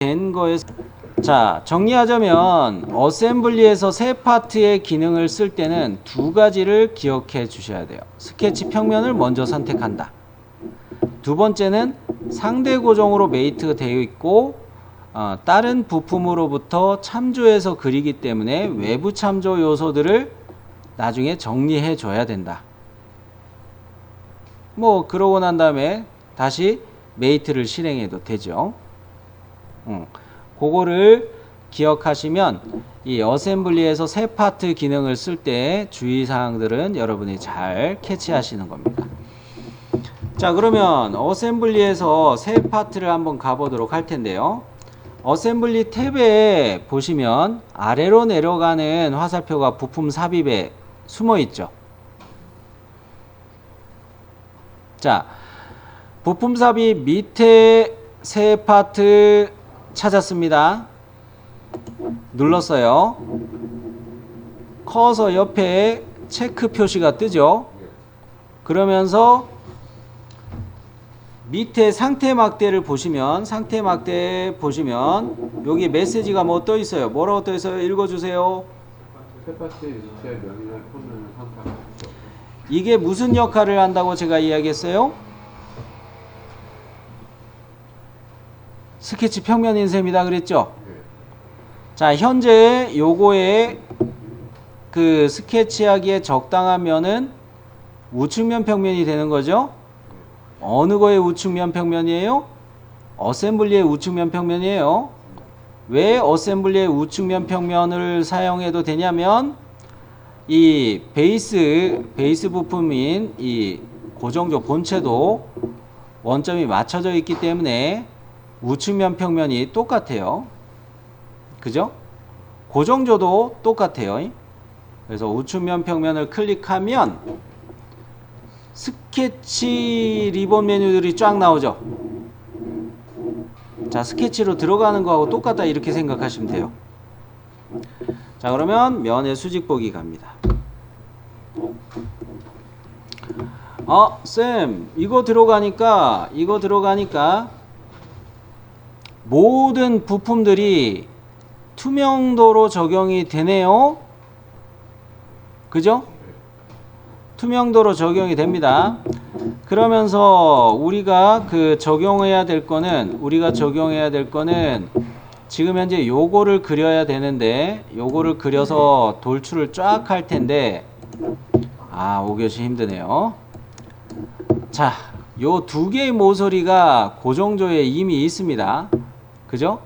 된 거에서 자, 정리하자면 어셈블리에서 세 파트의 기능을 쓸 때는 두 가지를 기억해 주셔야 돼요. 스케치 평면을 먼저 선택한다. 두 번째는 상대 고정으로 메이트가 되어 있고 다른 부품으로부터 참조해서 그리기 때문에 외부 참조 요소들을 나중에 정리해 줘야 된다. 뭐 그러고 난 다음에 다시 메이트를 실행해도 되죠. 그거를 기억하시면 이 어셈블리에서 세 파트 기능을 쓸 때 주의사항들은 여러분이 잘 캐치하시는 겁니다. 자, 그러면 어셈블리에서 세 파트를 한번 가보도록 할 텐데요. 어셈블리 탭에 보시면 아래로 내려가는 화살표가 부품 삽입에 숨어 있죠. 자, 부품 삽입 밑에 세 파트 찾았습니다. 눌렀어요. 커서 옆에 체크 표시가 뜨죠. 그러면서 밑에 상태 막대를 보시면 여기 메시지가 뭐 떠 있어요. 뭐라고 떠 있어요? 읽어주세요. 세 파트의 위치에 명령을 표현하는 상태가 있죠. 이게 무슨 역할을 한다고 제가 이야기했어요? 스케치 평면 인쇄입니다. 그랬죠? 네. 자, 현재 요거에 그 스케치하기에 적당한 면은 우측면 평면이 되는 거죠. 어느 거의 우측면 평면이에요? 어셈블리의 우측면 평면이에요. 왜 어셈블리의 우측면 평면을 사용해도 되냐면 이 베이스 부품인 이 고정조 본체도 원점이 맞춰져 있기 때문에 우측면 평면이 똑같아요. 그죠? 고정조도 똑같아요. 그래서 우측면 평면을 클릭하면 스케치 리본 메뉴들이 쫙 나오죠. 자, 스케치로 들어가는 거하고 똑같다 이렇게 생각하시면 돼요. 자, 그러면 면의 수직 보기 갑니다. 쌤, 이거 들어가니까 모든 부품들이 투명도로 적용이 되네요. 그죠? 투명도로 적용이 됩니다. 그러면서 우리가 적용해야 될 거는 지금 현재 요거를 그려야 되는데 요거를 그려서 돌출을 쫙 할 텐데 5교시 힘드네요. 자, 요 두 개의 모서리가 고정조에 이미 있습니다. 그죠?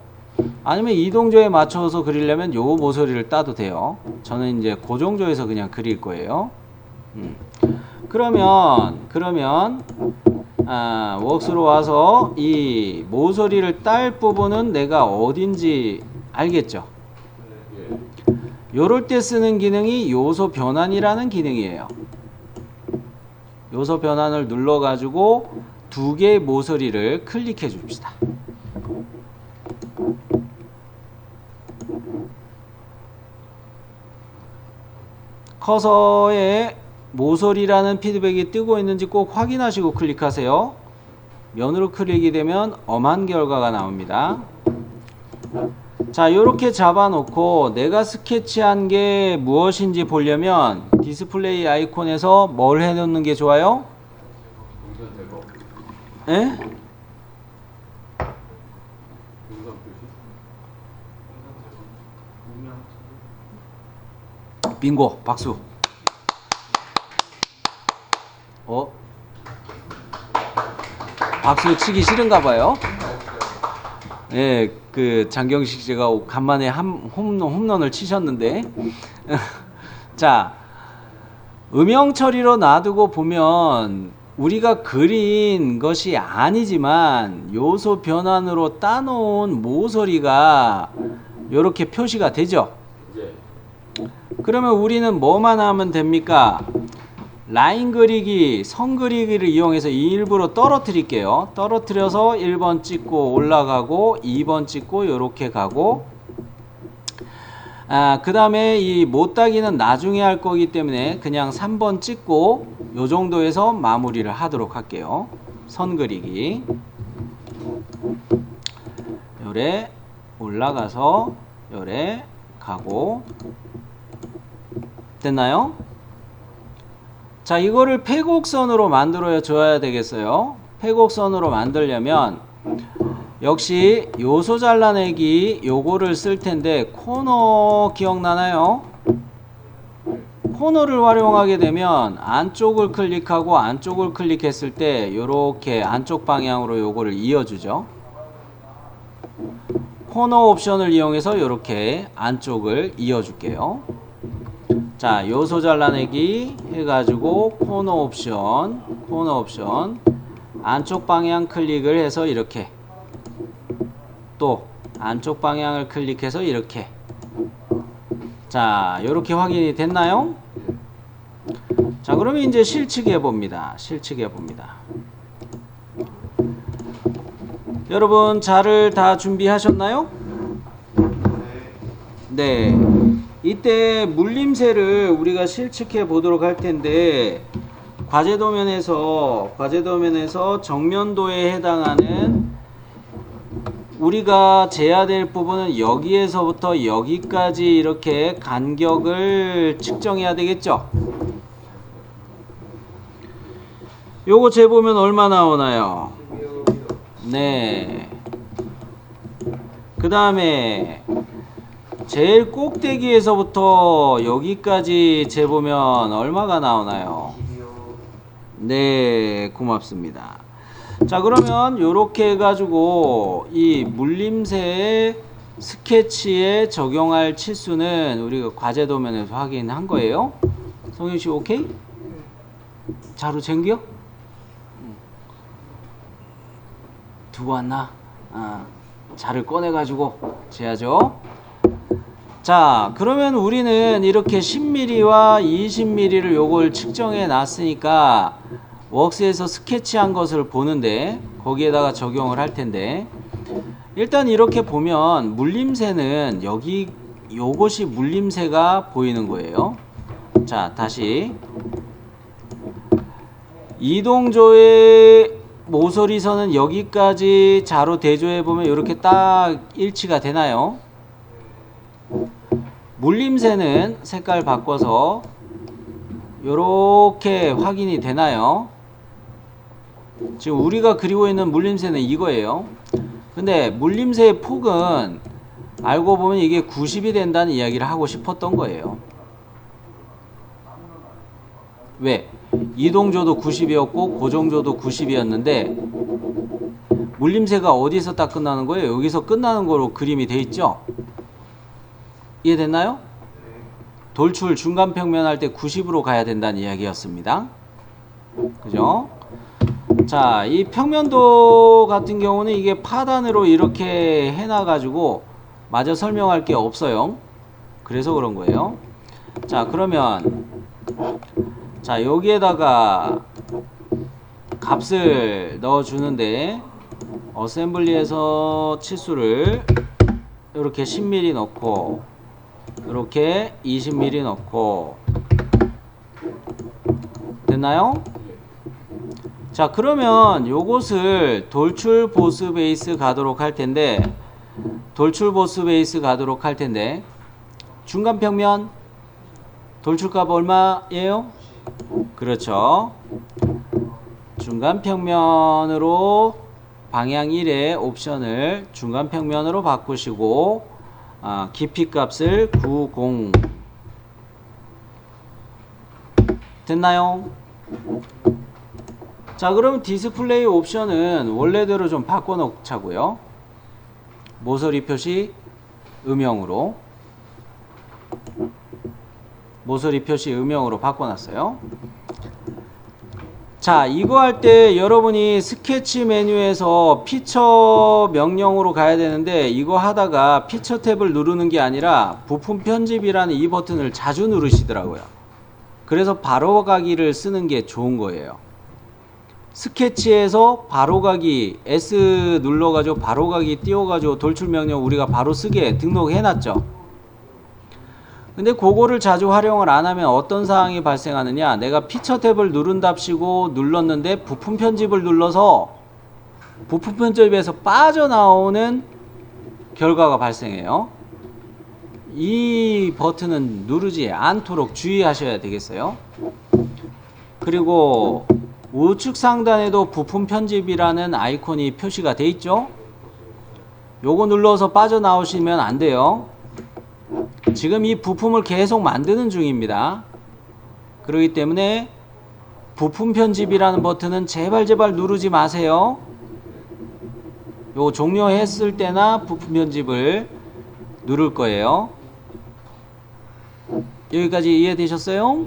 아니면 이동조에 맞춰서 그리려면 요 모서리를 따도 돼요. 저는 이제 고정조에서 그냥 그릴 거예요. 그러면 웍스로 와서 이 모서리를 딸 부분은 내가 어딘지 알겠죠? 요럴 때 쓰는 기능이 요소 변환이라는 기능이에요. 요소 변환을 눌러 가지고 두 개의 모서리를 클릭해 줍시다. 커서에 모서리라는 피드백이 뜨고 있는지 꼭 확인하시고 클릭하세요. 면으로 클릭이 되면 엄한 결과가 나옵니다. 자, 이렇게 잡아놓고 내가 스케치한 게 무엇인지 보려면 디스플레이 아이콘에서 뭘 해놓는 게 좋아요? 예? 빙고, 박수. 박수 치기 싫은가 봐요. 예, 장경식 씨가 간만에 홈런을 치셨는데. 자, 음영 처리로 놔두고 보면 우리가 그린 것이 아니지만 요소 변환으로 따놓은 모서리가 이렇게 표시가 되죠. 그러면 우리는 뭐만 하면 됩니까? 라인 그리기, 선 그리기를 이용해서 일부러 떨어뜨릴게요. 떨어뜨려서 1번 찍고 올라가고 2번 찍고 이렇게 가고 그 다음에 이 못따기는 나중에 할 거기 때문에 그냥 3번 찍고 요 정도에서 마무리를 하도록 할게요. 선 그리기 요래 올라가서 요래 가고. 됐나요? 자, 이거를 폐곡선으로 만들어 줘야 되겠어요. 폐곡선으로 만들려면 역시 요소 잘라내기 요거를 쓸 텐데, 코너 기억나나요? 코너를 활용하게 되면 안쪽을 클릭하고 안쪽을 클릭했을 때 요렇게 안쪽 방향으로 요거를 이어주죠. 코너 옵션을 이용해서 요렇게 안쪽을 이어줄게요. 자, 요소 잘라내기 해가지고 코너 옵션 안쪽 방향 클릭을 해서 이렇게, 또 안쪽 방향을 클릭해서 이렇게. 자, 요렇게 확인이 됐나요? 자, 그러면 이제 실측해 봅니다. 여러분 자를 다 준비하셨나요? 네. 이때 물림새를 우리가 실측해 보도록 할 텐데, 과제도면에서 정면도에 해당하는 우리가 재야 될 부분은 여기에서부터 여기까지 이렇게 간격을 측정해야 되겠죠? 요거 재보면 얼마 나오나요? 네. 그 다음에 제일 꼭대기에서부터 여기까지 재보면 얼마가 나오나요? 네, 고맙습니다. 자, 그러면 요렇게 해가지고 이 물림새 스케치에 적용할 치수는 우리가 과제도면에서 확인한 거예요. 성윤씨 오케이? 자루 챙겨? 두고 왔나? 자를 꺼내가지고 재야죠. 자, 그러면 우리는 이렇게 10mm와 20mm를 요걸 측정해 놨으니까 웍스에서 스케치한 것을 보는데, 거기에다가 적용을 할 텐데, 일단 이렇게 보면 물림새는 여기 요것이 물림새가 보이는 거예요. 자, 다시 이동조의 모서리선은 여기까지 자로 대조해 보면 이렇게 딱 일치가 되나요? 물림새는 색깔 바꿔서 이렇게 확인이 되나요? 지금 우리가 그리고 있는 물림새는 이거예요. 근데 물림새의 폭은 알고 보면 이게 90이 된다는 이야기를 하고 싶었던 거예요. 왜? 이동조도 90이었고 고정조도 90이었는데 물림새가 어디서 딱 끝나는 거예요? 여기서 끝나는 거로 그림이 돼 있죠? 이해됐나요? 돌출 중간 평면 할 때 90으로 가야 된다는 이야기였습니다. 그죠? 자, 이 평면도 같은 경우는 이게 파단으로 이렇게 해놔가지고 마저 설명할 게 없어요. 그래서 그런 거예요. 자, 그러면 자, 여기에다가 값을 넣어주는데, 어셈블리에서 치수를 이렇게 10mm 넣고, 이렇게 20mm 넣고, 됐나요? 자, 그러면 요것을 돌출 보스 베이스 가도록 할 텐데, 중간 평면 돌출값 얼마예요? 그렇죠. 중간 평면으로 방향 1의 옵션을 중간 평면으로 바꾸시고, 깊이 값을 90. 됐나요? 자, 그럼 디스플레이 옵션은 원래대로 좀 바꿔 놓자고요. 모서리 표시 음영으로 바꿔놨어요. 자, 이거 할 때 여러분이 스케치 메뉴에서 피처 명령으로 가야 되는데, 이거 하다가 피처 탭을 누르는 게 아니라 부품 편집이라는 이 버튼을 자주 누르시더라고요. 그래서 바로가기를 쓰는 게 좋은 거예요. 스케치에서 바로가기 S 눌러가지고 바로가기 띄워가지고 돌출 명령 우리가 바로 쓰게 등록해놨죠. 근데 그거를 자주 활용을 안 하면 어떤 상황이 발생하느냐, 내가 피처 탭을 누른답시고 눌렀는데 부품 편집을 눌러서 부품 편집에서 빠져나오는 결과가 발생해요. 이 버튼은 누르지 않도록 주의하셔야 되겠어요. 그리고 우측 상단에도 부품 편집이라는 아이콘이 표시가 돼 있죠. 요거 눌러서 빠져나오시면 안 돼요. 지금 이 부품을 계속 만드는 중입니다. 그렇기 때문에 부품 편집이라는 버튼은 제발 누르지 마세요. 요거 종료했을 때나 부품 편집을 누를 거예요. 여기까지 이해되셨어요?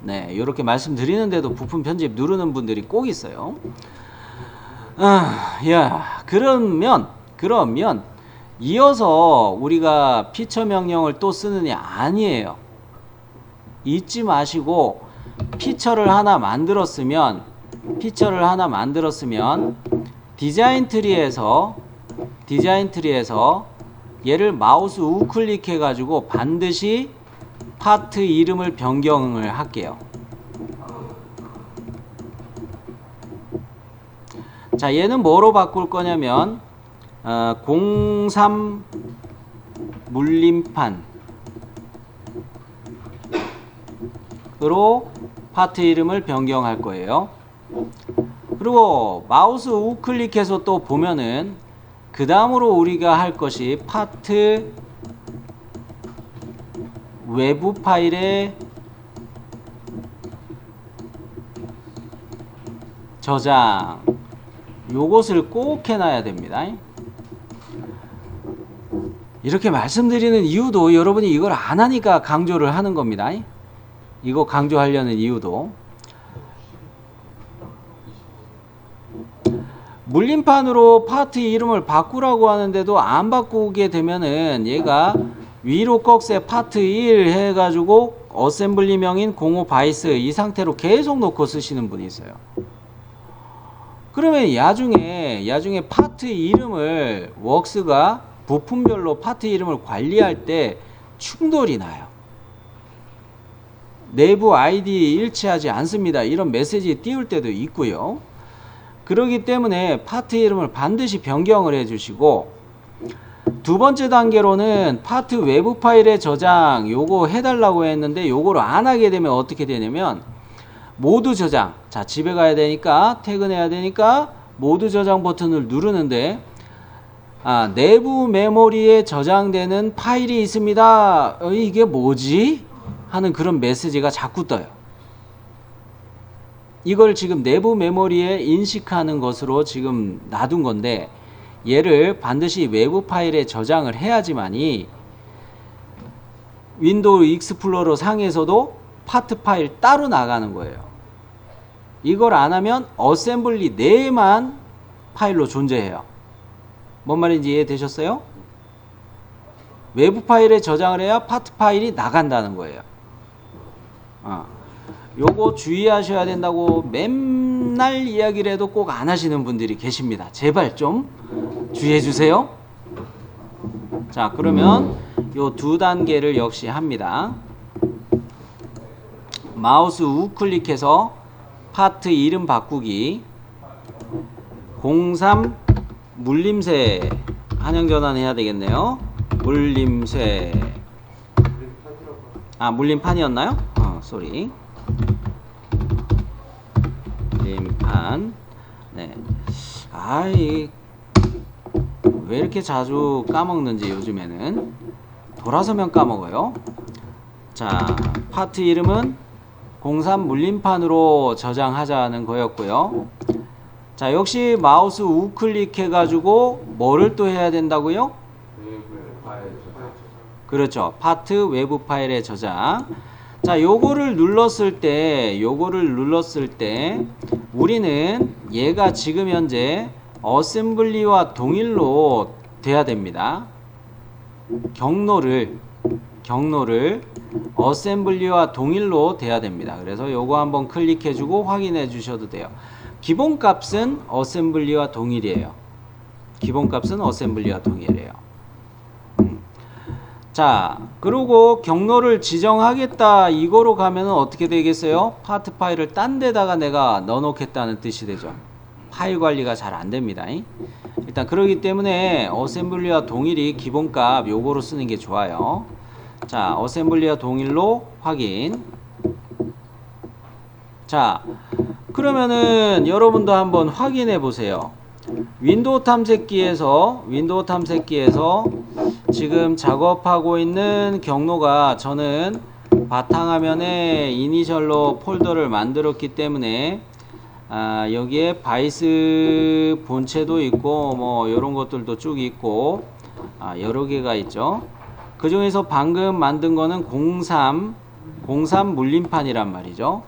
네, 이렇게 말씀드리는데도 부품 편집 누르는 분들이 꼭 있어요. 그러면 이어서 우리가 피처 명령을 또 쓰느냐? 아니에요. 잊지 마시고 피처를 하나 만들었으면 디자인 트리에서 얘를 마우스 우클릭해 가지고 반드시 파트 이름을 변경을 할게요. 자, 얘는 뭐로 바꿀 거냐면 03 물림판으로 파트 이름을 변경할 거예요. 그리고 마우스 우클릭해서 또 보면은 그 다음으로 우리가 할 것이 파트 외부 파일의 저장, 요것을 꼭 해놔야 됩니다. 이렇게 말씀드리는 이유도 여러분이 이걸 안 하니까 강조를 하는 겁니다. 이거 강조하려는 이유도, 물림판으로 파트 이름을 바꾸라고 하는데도 안 바꾸게 되면은 얘가 위로 꺽쇠 파트 1 해가지고 어셈블리명인 05 바이스 이 상태로 계속 놓고 쓰시는 분이 있어요. 그러면 야중에 파트 이름을 웍스가 부품별로 파트 이름을 관리할 때 충돌이 나요. 내부 아이디 일치하지 않습니다. 이런 메시지 띄울 때도 있고요. 그렇기 때문에 파트 이름을 반드시 변경을 해주시고, 두 번째 단계로는 파트 외부 파일의 저장 요거 해달라고 했는데 요거를 안 하게 되면 어떻게 되냐면 모두 저장, 자 집에 가야 되니까 퇴근해야 되니까 모두 저장 버튼을 누르는데 내부 메모리에 저장되는 파일이 있습니다. 이게 뭐지? 하는 그런 메시지가 자꾸 떠요. 이걸 지금 내부 메모리에 인식하는 것으로 지금 놔둔 건데, 얘를 반드시 외부 파일에 저장을 해야지만이 윈도우 익스플로러 상에서도 파트 파일 따로 나가는 거예요. 이걸 안 하면 어셈블리 내에만 파일로 존재해요. 뭔 말인지 이해되셨어요? 외부 파일에 저장을 해야 파트 파일이 나간다는 거예요. 요거 주의하셔야 된다고 맨날 이야기를 해도 꼭 안 하시는 분들이 계십니다. 제발 좀 주의해 주세요. 자, 그러면 요 두 단계를 역시 합니다. 마우스 우클릭해서 파트 이름 바꾸기, 03 물림새 한영전환 해야 되겠네요. 물림새, 물림판이었나요? 쏘리. 물림판. 네. 왜 이렇게 자주 까먹는지 요즘에는 돌아서면 까먹어요. 자, 파트 이름은 03 물림판으로 저장하자는 거였고요. 자, 역시 마우스 우클릭 해가지고 뭐를 또 해야 된다고요? 그렇죠. 파트 외부 파일의 저장. 자, 요거를 눌렀을 때 우리는 얘가 지금 현재 어셈블리와 동일로 돼야 됩니다. 경로를 어셈블리와 동일로 돼야 됩니다. 그래서 요거 한번 클릭해 주고 확인해 주셔도 돼요. 기본값은 어셈블리와 동일이에요. 자, 그리고 경로를 지정하겠다 이거로 가면은 어떻게 되겠어요? 파트 파일을 딴 데다가 내가 넣어 놓겠다는 뜻이 되죠. 파일 관리가 잘 안 됩니다. 일단 그러기 때문에 어셈블리와 동일이 기본값 요거로 쓰는 게 좋아요. 자, 어셈블리와 동일로 확인. 자, 그러면은 여러분도 한번 확인해 보세요. 윈도우 탐색기에서 지금 작업하고 있는 경로가 저는 바탕화면에 이니셜로 폴더를 만들었기 때문에 여기에 바이스 본체도 있고 뭐 이런 것들도 쭉 있고 여러 개가 있죠. 그 중에서 방금 만든 거는 03 물림판이란 말이죠.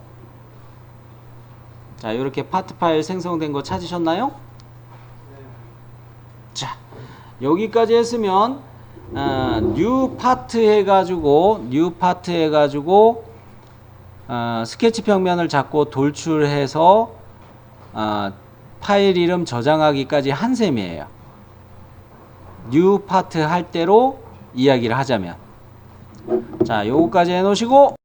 자, 이렇게 파트 파일 생성된 거 찾으셨나요? 자, 여기까지 했으면 뉴 파트 해가지고 스케치 평면을 잡고 돌출해서 파일 이름 저장하기까지 한 셈이에요. 뉴 파트 할 때로 이야기를 하자면. 자, 요거까지 해 놓으시고